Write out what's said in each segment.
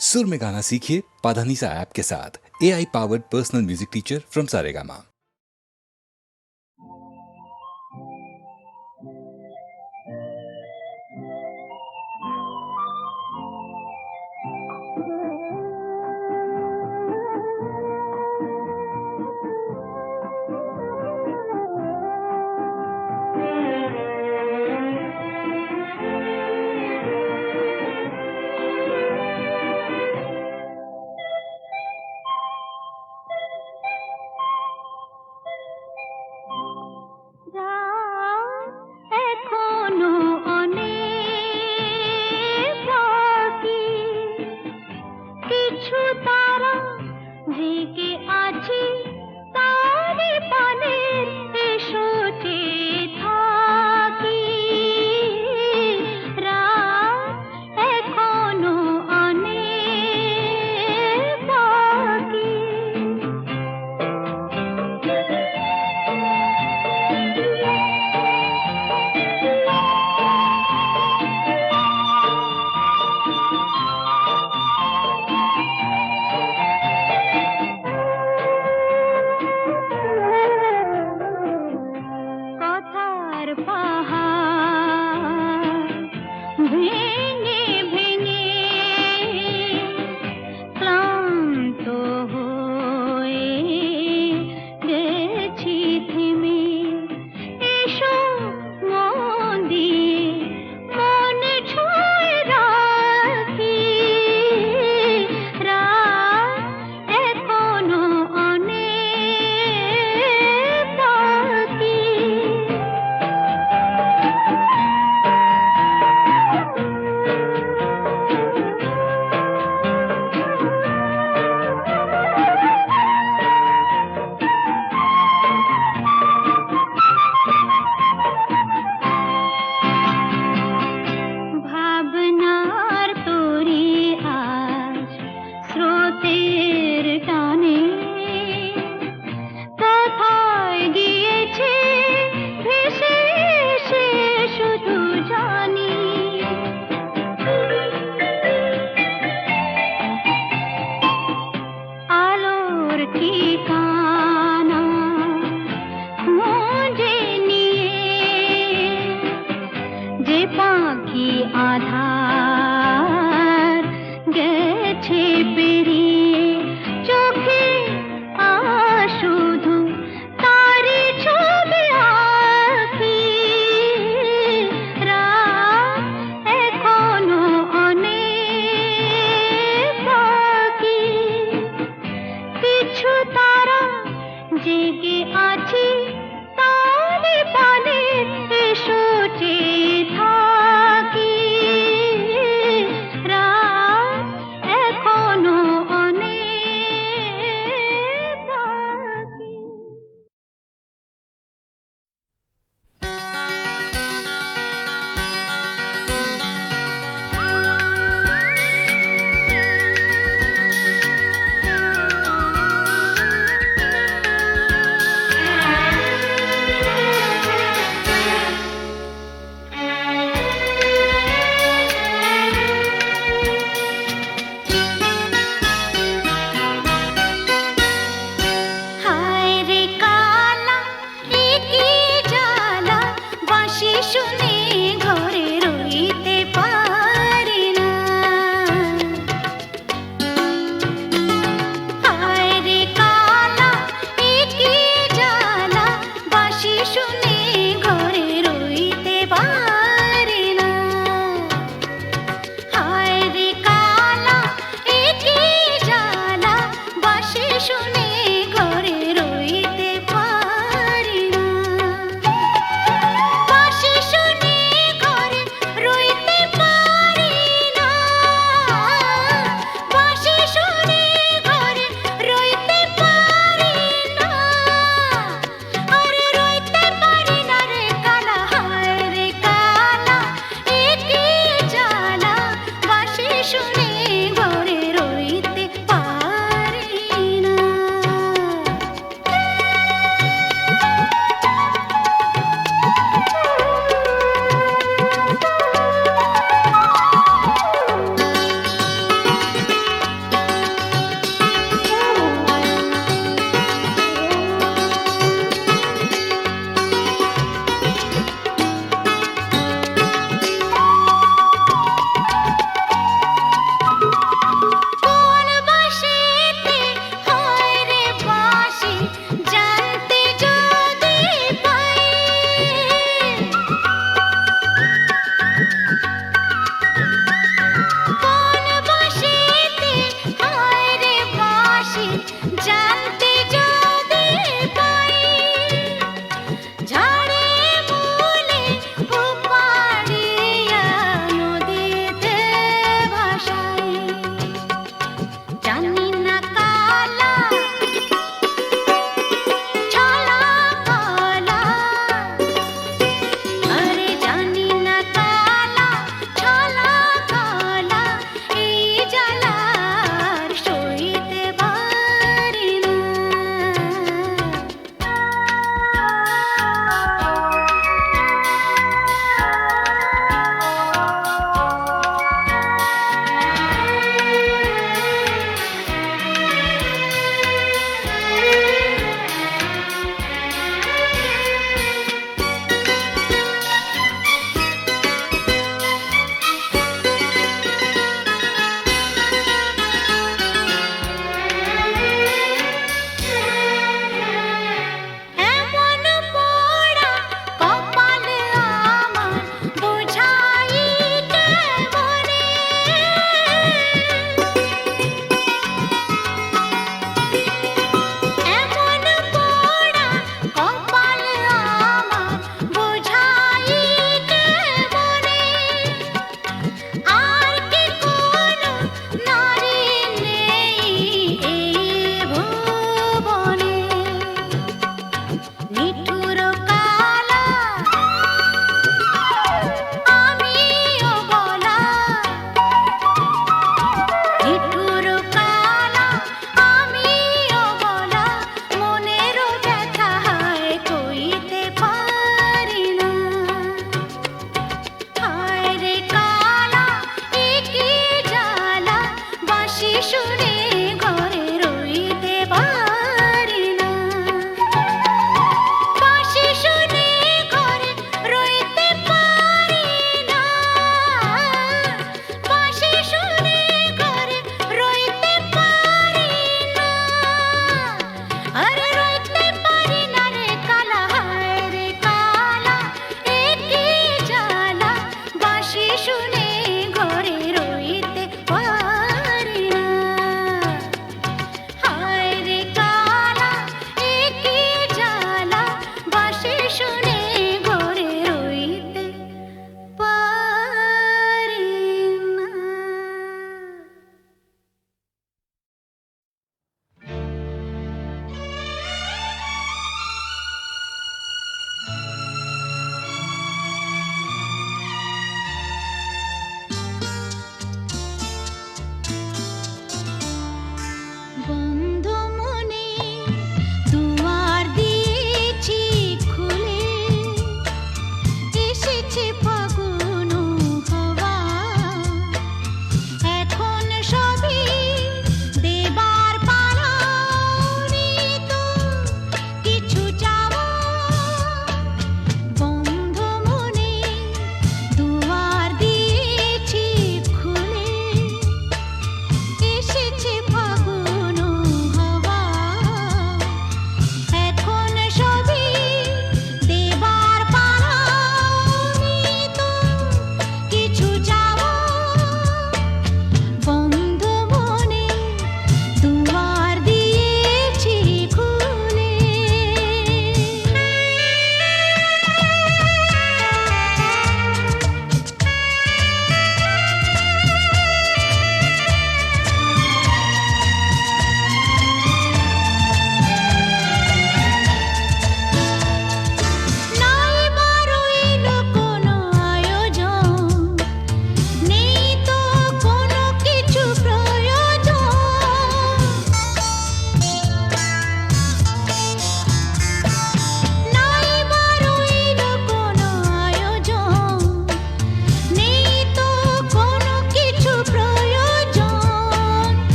सुर में गाना सीखिए पाधानीसा ऐप के साथ। AI powered personal music teacher from Saregama. এখনো অনেক বাকি, কিছু তারা জেগে আছে তারে পানে, এসো চেয়ে থাকি। রাত এখনো অনেক বাকি।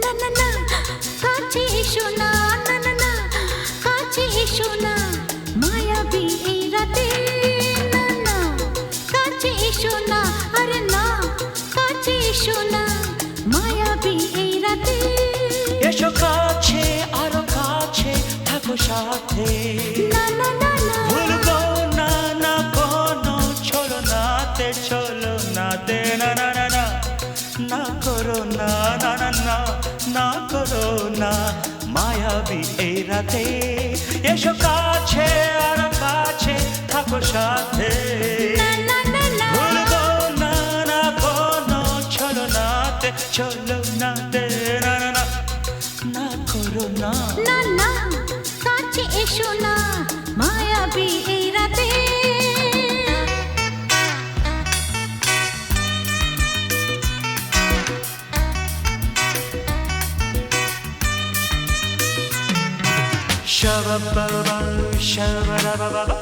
না না না কাছে এসো না না না না কাছে এসো না মায়াবী এই রাতে না না কাছে এসো না আরে না কাছে এসো না মায়াবী এই রাতে এসো কাছে আরো কাছে থাকো সাথে না না না না ভুলবো না না কোনো চলো নাতে না না না না না করো না না না না না করো না মায়াবী এই রাতে এসো কাছে আর কাছে থাকো সাথে না না না না ভুলবো না না কোনো চলো নাতে না না না না করো না না না কাছে এসো না মায়াবী এই রাতে Shabba-ba-ba, shabba-da-ba-ba-ba.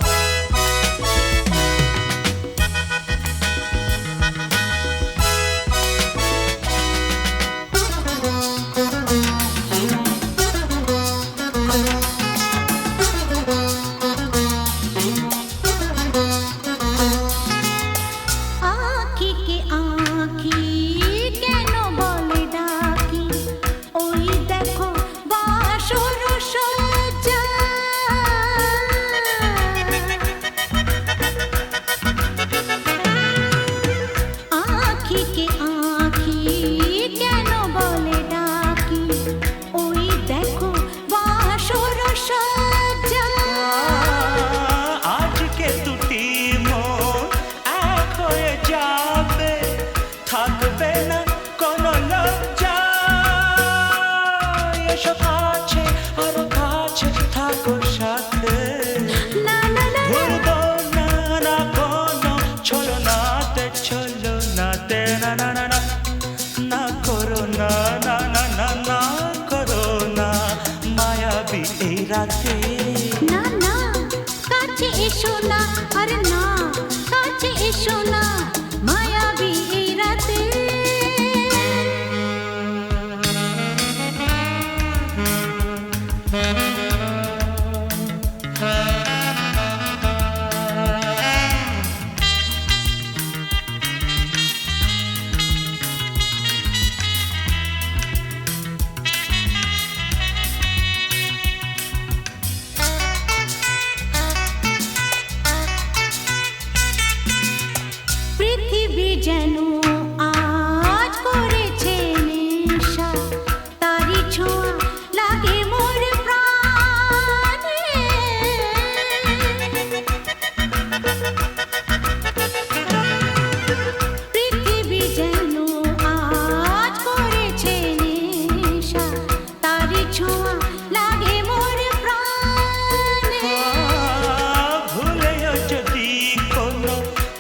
আঁখি কে আঁখি কেন বলে ডাকি ওই দেখো বাসর সজ্জা আঁখি কে আঁখি কেন বলে ডাকি ওই দেখো বাসর সজ্জা আজকে দুটি মন এক হয়ে যাবে থাকবে না কোনো লজ্জা এসো কাছে আরো কাছে থাকো সাথে না না না ভুলবো না না কোনো চলো নাতে না না না না না করো না না না না না করো না মায়াবী এই রাতে না না কাছে এসো না আরে না কাছে এসো না মায়াবী এই রাতে পৃথিবী যেন আজ করেছে নেশা তারি ছোঁয়া লাগে মোর প্রাণে পৃথিবী যেন আজ করেছে নেশা তারি ছোঁয়া লাগে মোর প্রাণে ভুলেও যদি কোনো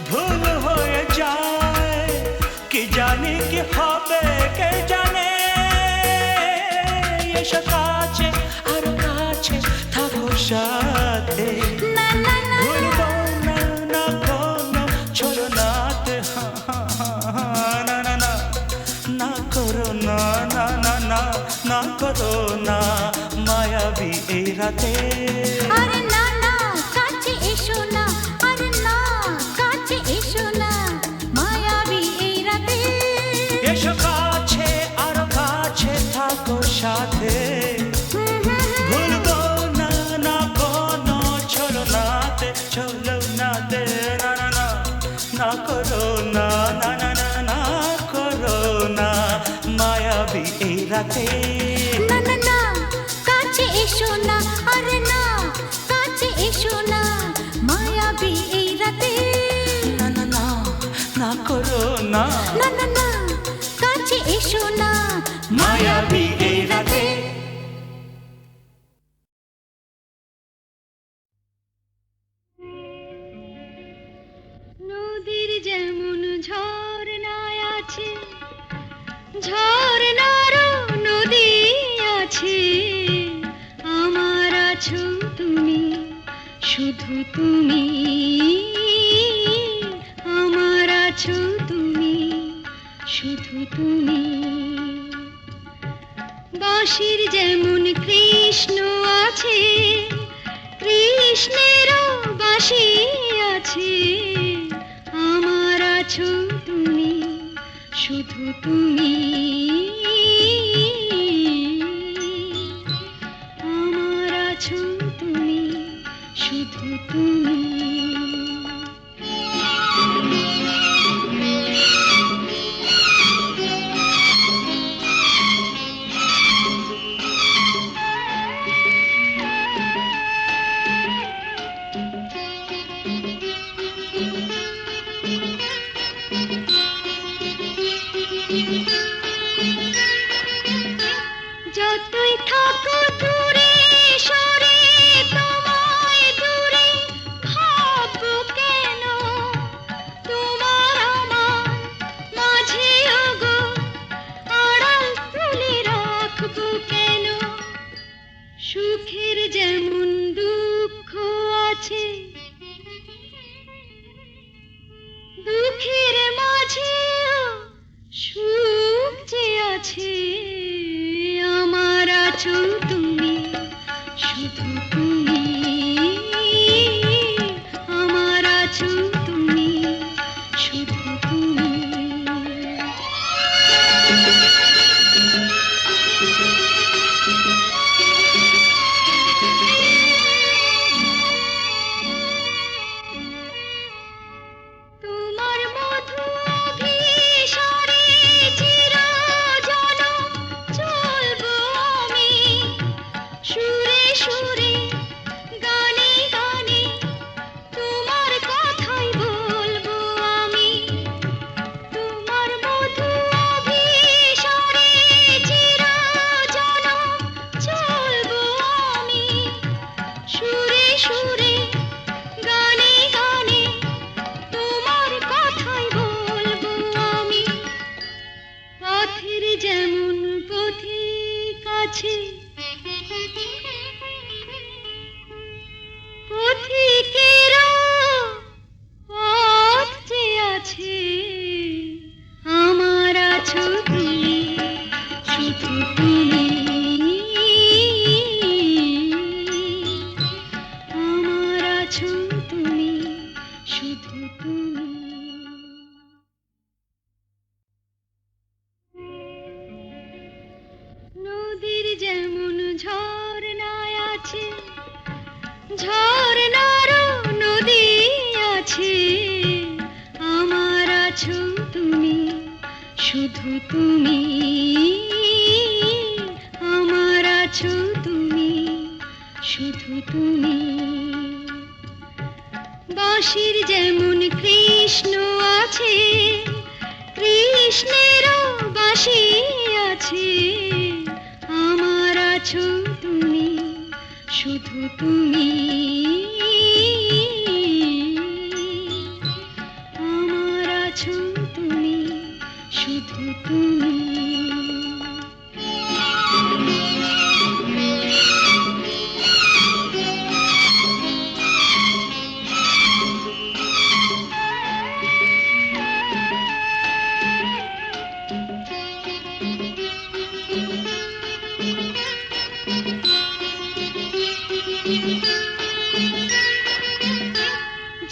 ভুল হয়ে যায় কি জানি কি হবে কে জানে এসো কাছে আর কাছে থাকো সাথে না না না ভুলবো না না কোনো চলো নাতে না না না না করো না না না না না করো না মায়াবী এই রাতে আরে না না কাছে এসো না আরে না কাছে এসো না মায়াবী এই রাতে এসো কাছে আর কাছে থাকো সাথে ভুলবো না না কোনো চলো নাতে না না না না করো না না না না না করো না মায়াবী এই রাতে না না না কাছে এসো না আরে না কাছে এসো না মায়াবী এই রাতে না না না না করো না না না না কাছে এসো না মায়াবী এই রাতে নদীর যেমন ঝর্ণায় আছে ঝর্ণারও নদী আছে আমার আছো তুমি শুধু তুমি আমার আছো তুমি শুধু তুমি বাঁশির যেমন কৃষ্ণ আছে, কৃষ্ণেরও বাঁশি আছে। আমার আছো তুমি, শুধু তুমি। আমার আছো তুমি, শুধু তুমি। যতই থাকো দূরে সরে, তোমায় দূরে ভাববো কেন? তোমার আমার মাঝে ওগো আড়াল তুলে রাখবো কেন? সুখের যেমন দুঃখ আছে, দুঃখের মাঝেও সুখ যে আছে। আমার আছো তুমি, শুধু তুমি। আমার আছো তুমি, শুধু তুমি। তোমার মধু অভিসারে চিরজনম চলবো আমি, সুরে সুরে গানে গানে তোমার কথাই বলবো আমি। তোমার মধু অভিসারে চিরজনম চলবো আমি, সুরে সুরে গানে গানে তোমার কথাই বলবো আমি। পথের যেমন পথিক আছে, পথিকেরও পথ যে আছে। আমার আছো তুমি, শুধু তুমি। আমার আছো তুমি, শুধু তুমি। নদীর যেমন ঝর্ণায় আছে, ঝর্ণারও নদী আছে। আমার আছো তুমি, শুধু তুমি। আমার আছো তুমি, শুধু তুমি। বাঁশির যেমন কৃষ্ণ আছে, কৃষ্ণেরও বাঁশি আছে। আমার আছো তুমি, শুধু তুমি। আমার আছো তুমি, শুধু তুমি।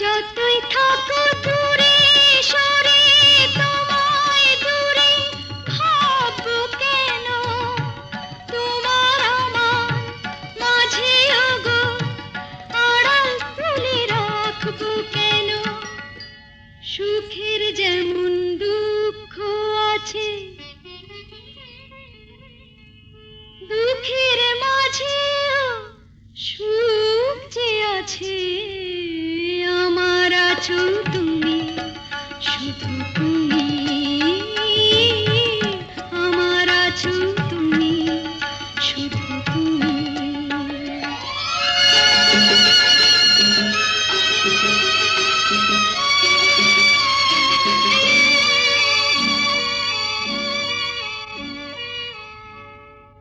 যতই থাকো দূরে সরে, তোমায় দূরে ভাববো কেন? তোমার আমার মাঝে ওগো আড়াল তুলে রাখবো কেন? সুখের যেমন দুঃখ আছে, দুঃখের মাঝেও সুখ যে আছে। আমার আছো তুমি, শুধু তুমি। আমার আছো তুমি, শুধু তুমি।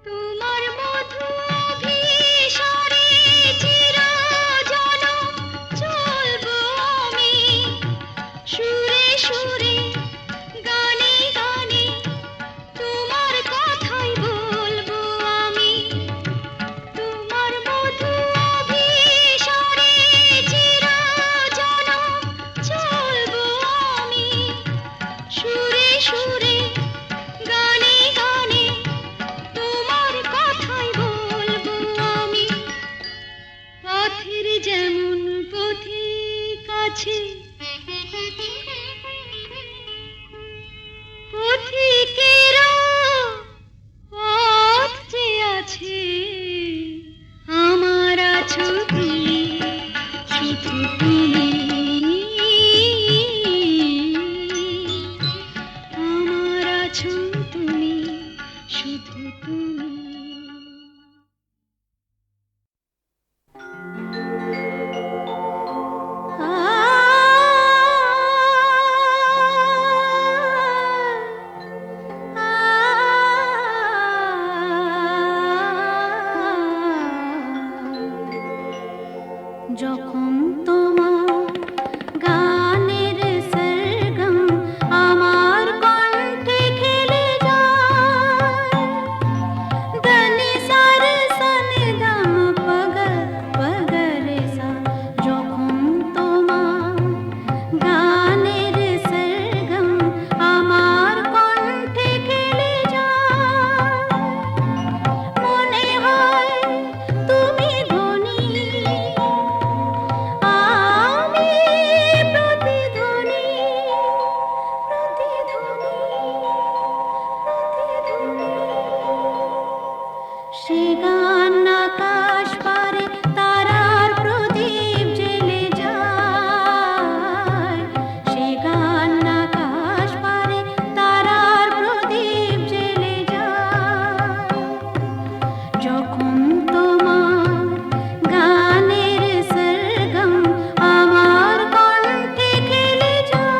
তোমার মধু অভিসারে চিরজনম চলবো আমি, সুরে সুরে গানে গানে তোমার কথাই শুধু তুমি। যখন তোমার গানের সরগম আমার কণ্ঠে খেলে যায়, দনি সার সনি দম পগ পগরে সা, যখন তোমার গানের সরগম আমার কণ্ঠে খেলে যায়, মনে হয় তুমি ধনী, আমি প্রতিধ্বনি, প্রতিধ্বনি, প্রতিধ্বনি। সে গান আকাশ পারে তারার প্রদীপ জ্বেলে যায়, সে গান আকাশ পারে তারার প্রদীপ জ্বেলে যায়, যখন তোমার গানের সরগম আমার কণ্ঠে খেলে যায়।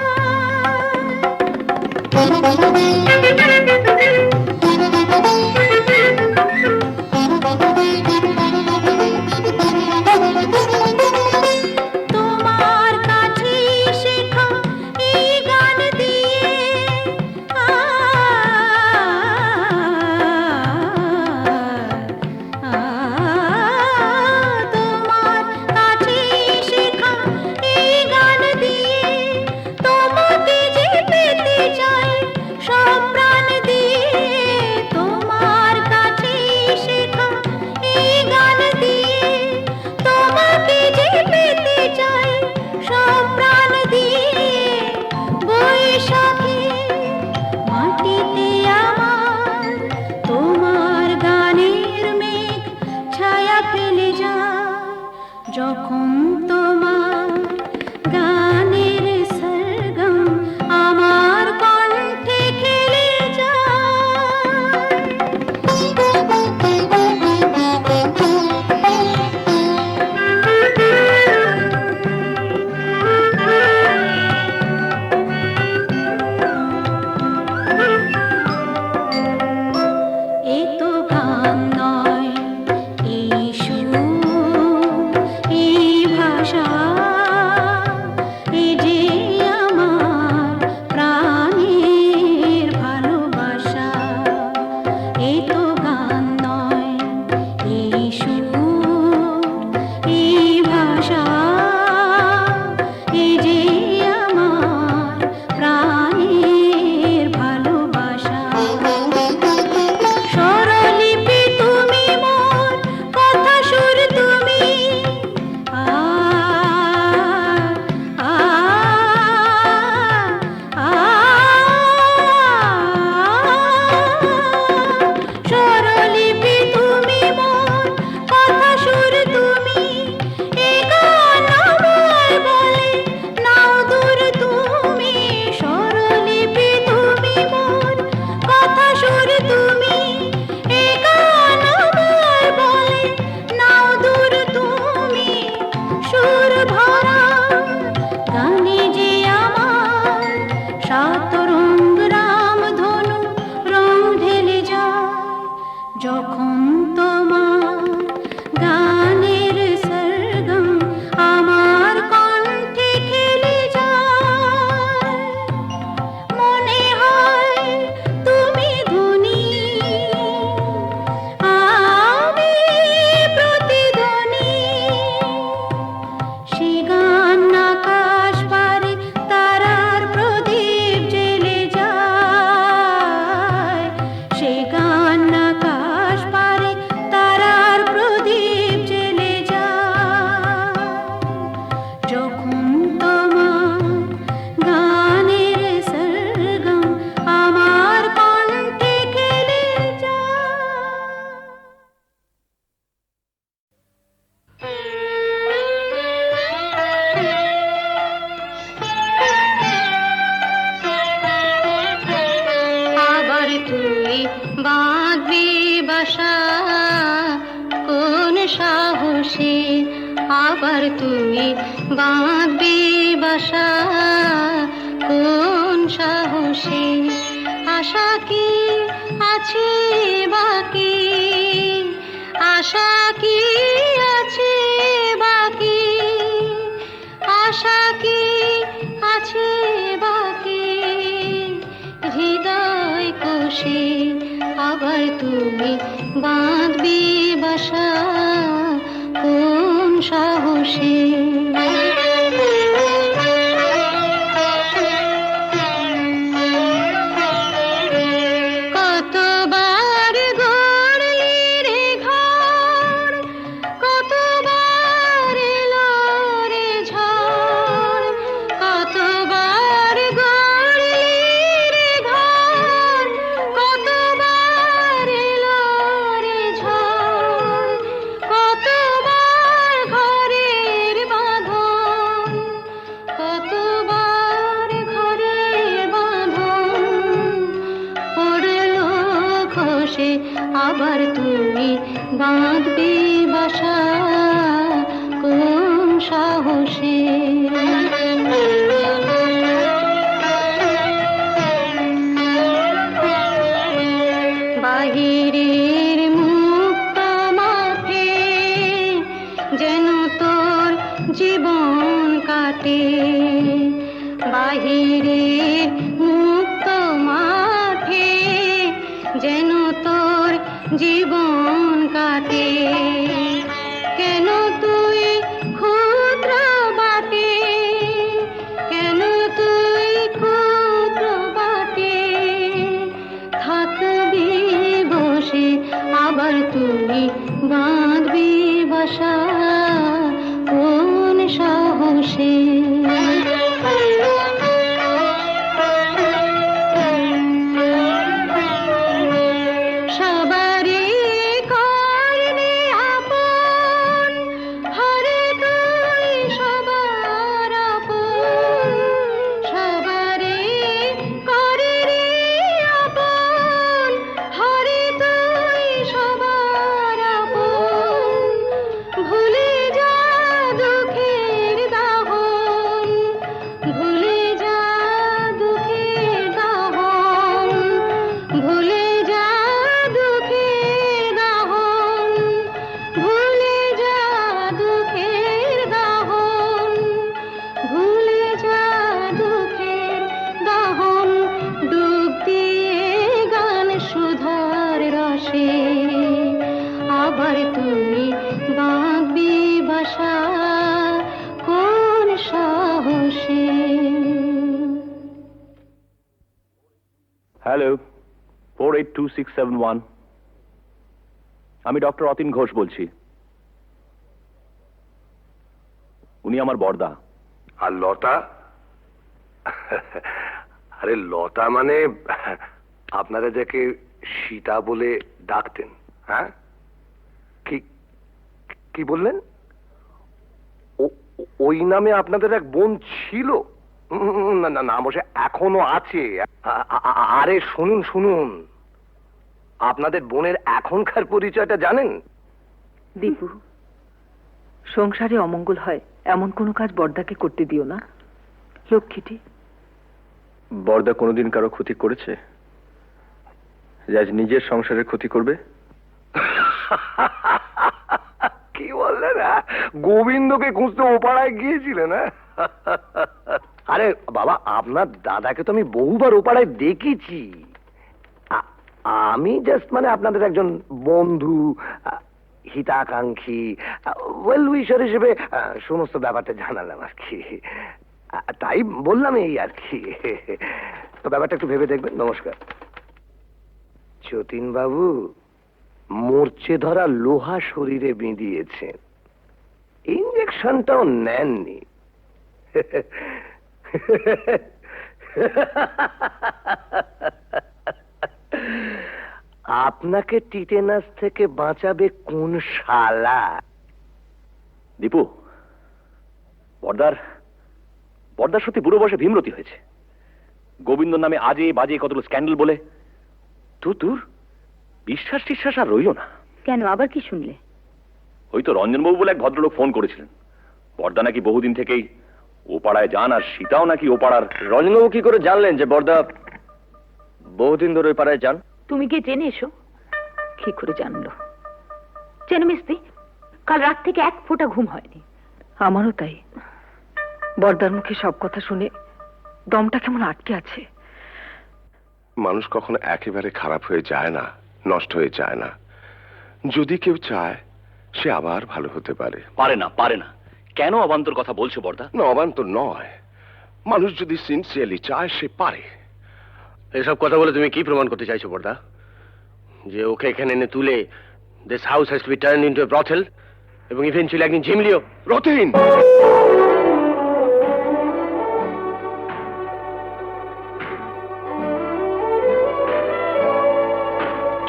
বাসা কোন সাহসে আবার তুমি বাঁধবে বাসা কোন সাহসে আশা কি আছে বাকি আশা কি আছে বাকি আশা কি আছে বাকি হৃদয় কোষে আবার তুমি বাঁধবে বাসা কোন সাহসে কতবার গড়লি রে ঘর কতবার এলো রে ঝড় কতবার গড়লি রে ঘর কতবার এলো রে ঝড় কতবার ঘরের বাঁধন কতবার ঘরের বাঁধন পড়লো খসে আবার তুমি বাঁধবে বাসা কোন সাহসে বাহিরের মুক্ত মাঠে যেন তোর জীবন কাটে বাহিরের মুক্ত মাঠে যেন তোর জীবন কাটে কেন তুই ক্ষুদ্র বাটে কেন তুই ক্ষুদ্র বাটে থাকবি বসে আবার তুমি বাঁধবি বাসা কোন সাহসে সবারই করবি আপন হরে তুই সবার আপন সবারই করবি আপন হরে তুই সবার আপন ভুলে যা দুঃখের দাহন ভুলে যা দুঃখের দাহন ভুলে যা দুঃখের দাহন ভুলে যা দুঃখের দাহন ভুলে যা দুঃখের দাহন ডুব দিয়ে গান সুধার রসে আবার তুমি বাঁধবি বাসা কোন সাহসে হ্যালো 482671 আমি ডক্টর অতীন ঘোষ বলছি উনি আমার বড়দা আর লতা আরে লতা মানে আপনারা যাকে সীতা বলে ডাকতেন হ্যাঁ কি কি বললেন ওই নামে আপনাদের এক বোন ছিল না না না অবশ্য এখনো আছে আরে শুনুন শুনুন আপনাদের বোনের এখনকার পরিচয়টা জানেন দীপু সংসারে অমঙ্গল হয় এমন কোনো কাজ বড়দাকে করতে দিও না লক্ষ্মীটি বড়দা কোনোদিন কারো ক্ষতি করেছে যে আজ নিজের সংসারের ক্ষতি করবে কি বললেন গোবিন্দকে খুঁজতে ওপাড়ায় গিয়েছিলেন আরে বাবা আপনার দাদাকে তো আমি বহুবার ওপাড়ায় দেখেছি আমি জাস্ট মানে আপনাদের একজন বন্ধু হিতাকাঙ্ক্ষী ওয়েল উইশার হিসেবে সমস্ত ব্যাপারটা জানালাম আর কি তাই বললাম এই আর কি তো ব্যাপারটা একটু ভেবে দেখবেন নমস্কার যতীন বাবু মরচে ধরা লোহা শরীরে বিঁধিয়েছেন ইঞ্জেকশনটাও নেননি আপনাকে টিটেনাস থেকে বাঁচাবে কোন শালা? দীপু, বর্দার সত্যি বুড়ো বয়সে ভীমরতি হয়েছে। গোবিন্দ নামে আজে বাজে কতগুলো স্ক্যান্ডেল বলে। দূর বিশ্বাস টিশ্বাস আর রইল না। কেন, আবার কি শুনলে? ওই তো রঞ্জনবাবু বলে এক ভদ্রলোক ফোন করেছিলেন, বর্দা নাকি বহুদিন থেকেই ও পাড়ায় যান, আর সীতাও নাকি ও পাড়ার। রঞ্জনবাবু কি করে জানলেন যে বর্দা বহুদিন ধরে ওই পাড়ায় যান? তুমি গিয়ে জেনে এসো। কি করে জানলো? জেনে মিস্তি, কাল রাত থেকে এক ফোঁটা ঘুম হয়নি। আমারও তাই। বর্দার মুখে সব কথা শুনে দমটা কেমন আটকে আছে। মানুষ কখনো একেবারে খারাপ হয়ে যায় না, নষ্ট হয়ে যায় না। যদি কেউ চায় সে আবার ভালো হতে পারে। পারে না, পারে না। কেন অবান্তর কথা বলছো বর্দা? না, অবান্তর নয়। মানুষ যদি সিনসিয়ারলি চায় সে পারে। এসব কথা বলে তুমি কি প্রমাণ করতে চাইছো বর্দা? যে ওকে এখানে এনে তুলে this house has to be turned into a brothel এবং ইভেন্চুয়ালি একদিন ঝিমলিও? রতিন,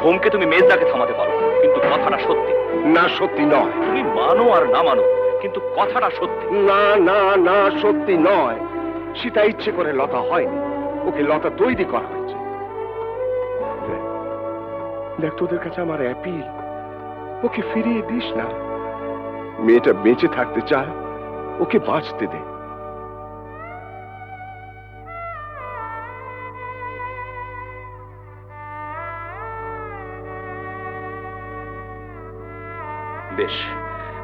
ধমকে তুমি মেজদাকে থামাতে পারো, কিন্তু কথাটা সত্যি। না সত্যি নয়। তুমি মানো আর না মানো, কিন্তু কথাটা সত্যি। না না না, সত্যি নয়। সীতা ইচ্ছে করে লতা হয়নি, ওকে লতা তৈরি করা হয়েছে। দেখ, তোদের কাছে আমার অ্যাপিল, ওকে ফিরিয়ে দিস না। মেয়েটা বেঁচে থাকতে চায়, ওকে বাঁচতে দে। বেশ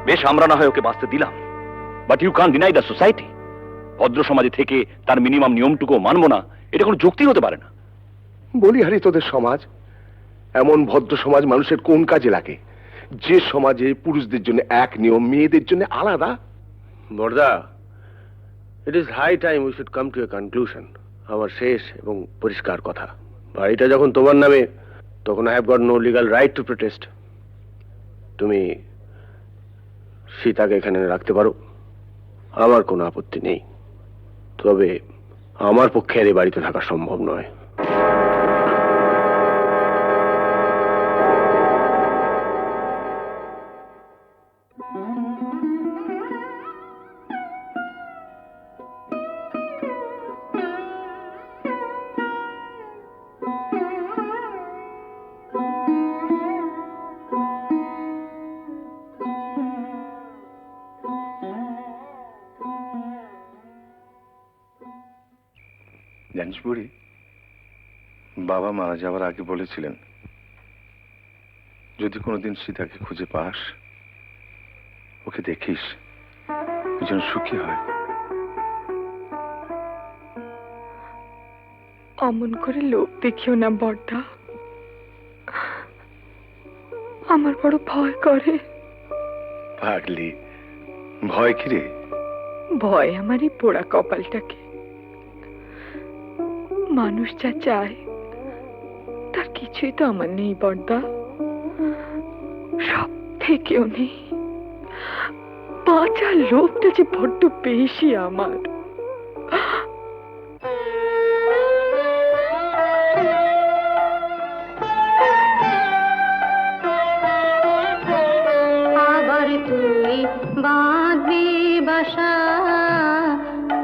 বেশ, আমরা না হয় ওকে বাঁচতে দিলাম, but you can't deny the society. ভদ্র সমাজে থেকে তার মিনিমাম নিয়মটুকু মানবো না, এটা কোনো যুক্তি হতে পারে না। বলি হারি, তোদের সমাজ এমন ভদ্র সমাজ মানুষের কোন কাজে লাগে? যে সমাজে পুরুষদের জন্য এক নিয়ম, মেয়েদের জন্য আলাদা। বর্দা, it is high time we should come to a conclusion. আমার শেষ এবং পরিষ্কার কথা, বাড়িটা যখন তোমার নামে, তখন I have got no legal right to protest. তুমি সীতাকে এখানে রাখতে পারো, আমার কোনো আপত্তি নেই। তবে আমার পক্ষে আর এই বাড়িতে থাকা সম্ভব নয়। জানিস বুড়ি, বাবা মারা যাওয়ার আগে বলেছিলেন যদি কোনোদিন সীতাকে খুঁজে পাস, ওকে দেখিস, ও যেন সুখী হয়। অমন করে লোভ দেখিও না বর্দা, আমার বড় ভয় করে। পাগলি, ভয় কি রে? ভয় আমার এই পোড়া কপালটাকে। মানুষ যা চায় তার কিছুই তো আমার নেই বর্দা, সব থেকেও নেই। বাঁচার লোভটা যে বড্ড বেশি আমার। আবার তুই বাঁধবি বাসা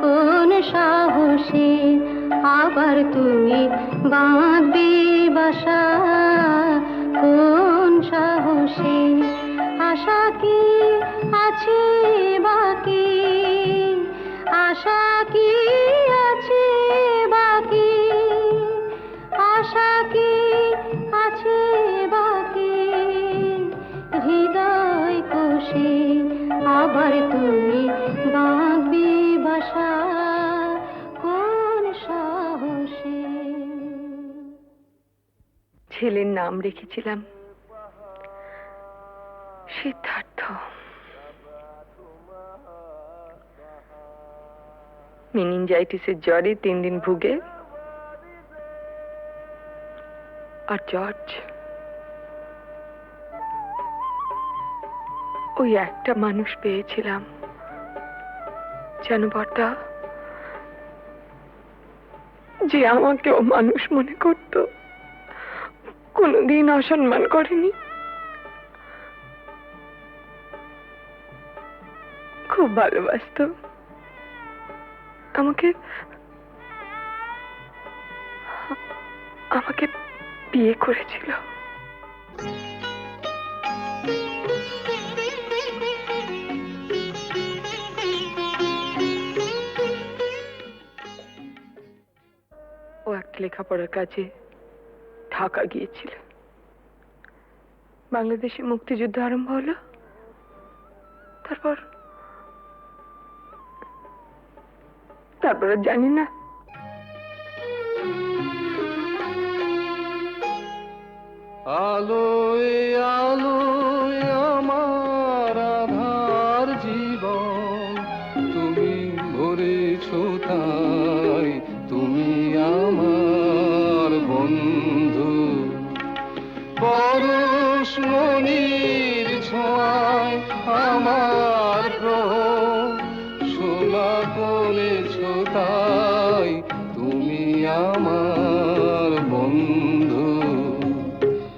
কোন সাহসে, আবার তুই বাঁধবি বাসা কোন সাহসে, আশা কি আছে বাকি, আশা কি আছে বাকি, আশা কি আছে বাকি, হৃদয় কোষে আবার তুই বাঁধবি বাসা কোন সাহসে। ছেলের নাম রেখেছিলাম সিদ্ধার্থ। মেনিনজাইটিসের জ্বরে 3 দিন ভুগে, আর জর্জ ওই একটা মানুষ পেয়েছিলাম যেন বর্দা, যে আমাকেও মানুষ মনে করত, কোনোদিন অসম্মান করেনি। খুব ভালোবাসতো আমাকে, আমাকে বিয়ে করেছিল। ও একটা লেখাপড়ার কাজে ঢাকা গিয়েছিল। বাংলাদেশে মুক্তিযুদ্ধ আরম্ভ হলো। তারপর আর জানি না। আলোয় আলোয় আমার আধার জীবন, তুমি ভরেছ তাই, তুমি আমার বন্ধু। পরশ মনির ছোঁয়ায় আমার গ্রহ সোনা করেছ তাই, তুমি আমার বন্ধু।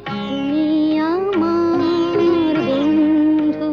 তুমি আমার বন্ধু।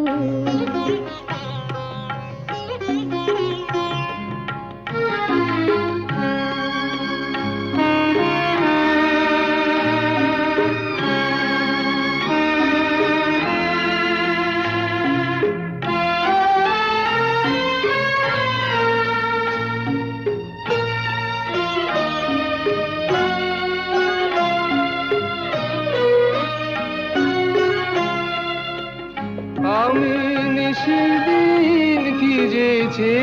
আমি নিশিদিন কি যেছে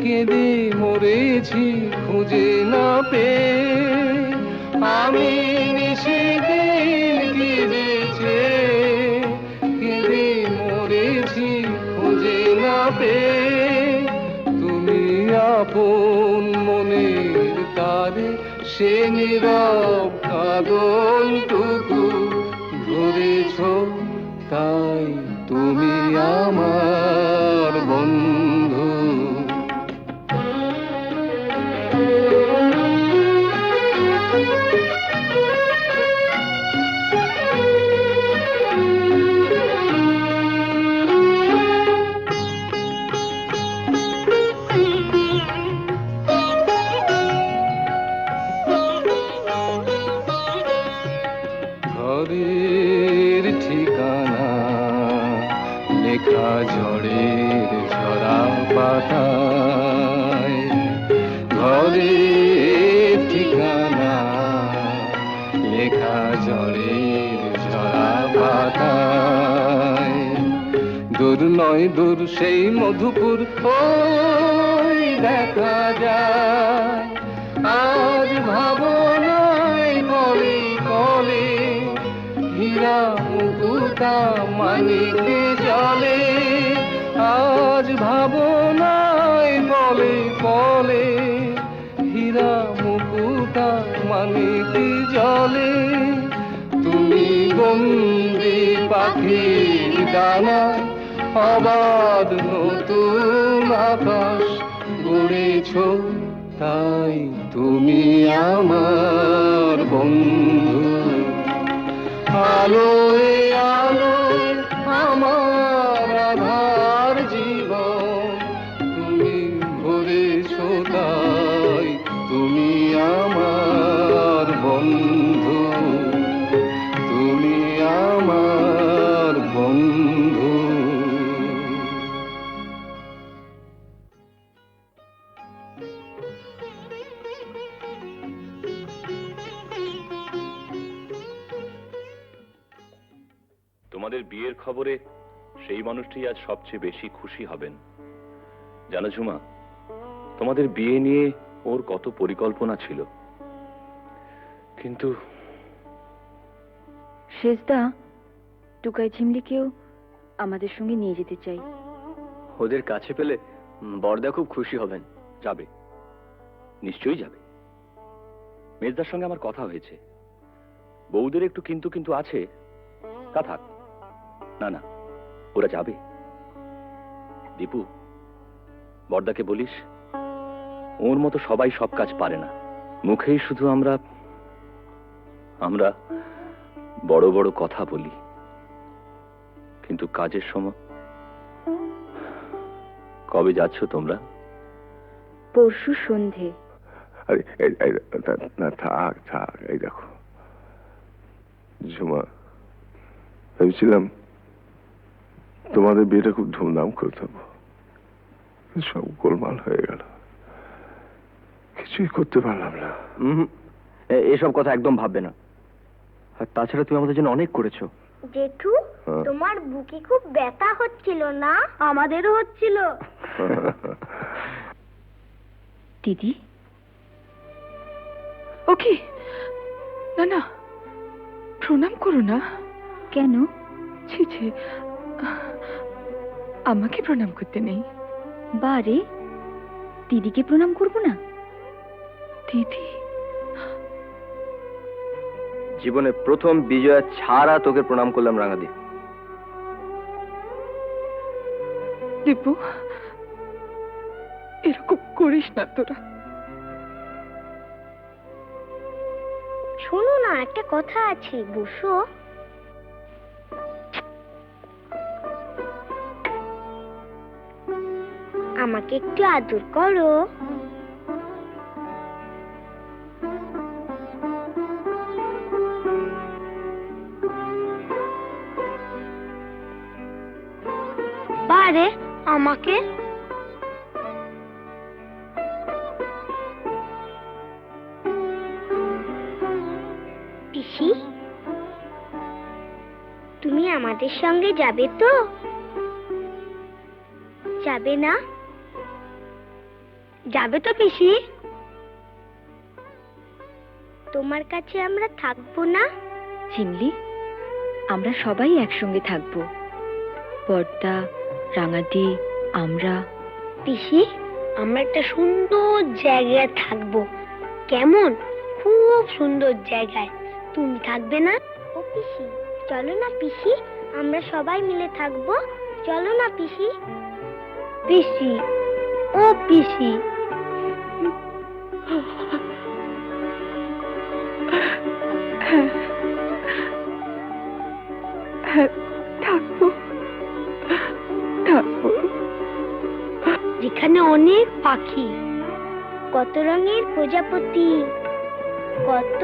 কেঁদে মরেছি খুঁজে না পেয়ে। আমি নিশিদিন কি যেছে কেঁদে মরেছি খুঁজে না পেয়ে। তুমি আপন মনের তারে সে নীরব কাঁদনটুকু ধরেছ তাই, তুমি আমার বন্ধু। ঘরের ঠিকানা লেখা ঝড়ের ঝরা পাতায়, ঘরের ঠিকানা লেখা ঝড়ের ঝরা পাতায়। দূর নয় দূর সেই মধুপুর ওই দেখা যায়, আজ ভাবনায় বলে কলে হীরা মুকুতা মানিকে জলে। আজ ভাবনায় বলে বলে হীরা মুকুতা মানিকে জলে। তুমি বন্দি পাখির ডানায় অবাধ নতুন আকাশ গড়েছ তাই, তুমি আমার বন্ধু। আলোয় আলোয় আমার আধার জীবন, তুমি ভরেছ তাই, তুমি আমার বন্ধু, তুমি আমার বন্ধু। তোমাদের বিয়ের খবরে সেই মানুষটি আজ সবচেয়ে বেশি খুশি হবেন। জানো ঝুমা, তোমাদের বিয়ে নিয়ে ওর কত পরিকল্পনা ছিল, কিন্তু শেষদা টুকাই ঝিমলিকেও আমাদের সঙ্গে নিয়ে যেতে চাই। ওদের কাছে পেলে বরদা খুব খুশি হবেন। যাবে, নিশ্চয়ই যাবে। মেজদার সঙ্গে আমার কথা হয়েছে, বউদের একটু কিন্তু কিন্তু আছে, তা থাক। না না, ওরা যাবে। দীপু, বরদাকে বলিস ওর মতো সবাই সব কাজ পারে না। মুখেই শুধু আমরা আমরা বড় বড় কথা বলি, কিন্তু কাজের সময়। কবে যাচ্ছ তোমরা? পরশু সন্ধে। আরে না, থাক থাক, এই দেখো ঝুমা, ভেবেছিলাম তোমাদের বিয়েটা খুব ধুমধাম করতাম, সব গোলমাল হয়ে গেল, কিছুই করতে পারলাম না। এসব কথা একদম ভাববে না। আর তাছাড়া তুমি আমাদের জন্য অনেক করেছো। জেঠু, তোমার বুকে খুব ব্যথা হচ্ছিল না? আমাদেরও হচ্ছিল। দিদি, ওকে, না না, প্রণাম করো না। কেন? ছি ছি, আমাকে প্রণাম করতে নেই। বারে, দিদিকে প্রণাম করব না? দিদি, জীবনে প্রথম বিজয়া ছাড়া তোকে প্রণাম করলাম রাঙাদি। দীপু, এরকম করিস না তোরা। শোনো না, একটা কথা আছে, বসো। আমাকে একটু আদর করো। বারে, আমাকে পিসি, তুমি আমাদের সঙ্গে যাবে তো? যাবে না? যাবে তো পিসি? তোমার কাছে আমরা থাকবো না? চিমলি, আমরা সবাই একসঙ্গে থাকবো। বর্দা, রাঙাদি, আমরা। পিসি, আমরা একটা সুন্দর জায়গায় থাকবো। কেমন? খুব সুন্দর জায়গায়। তুমি থাকবে না? ও পিসি, চলো না পিসি, আমরা সবাই মিলে থাকবো। চলো না পিসি। পিসি, ও পিসি। হ্যাঁ, থাকবো থাকবো। যেখানে অনেক পাখি, কত রঙের প্রজাপতি, কত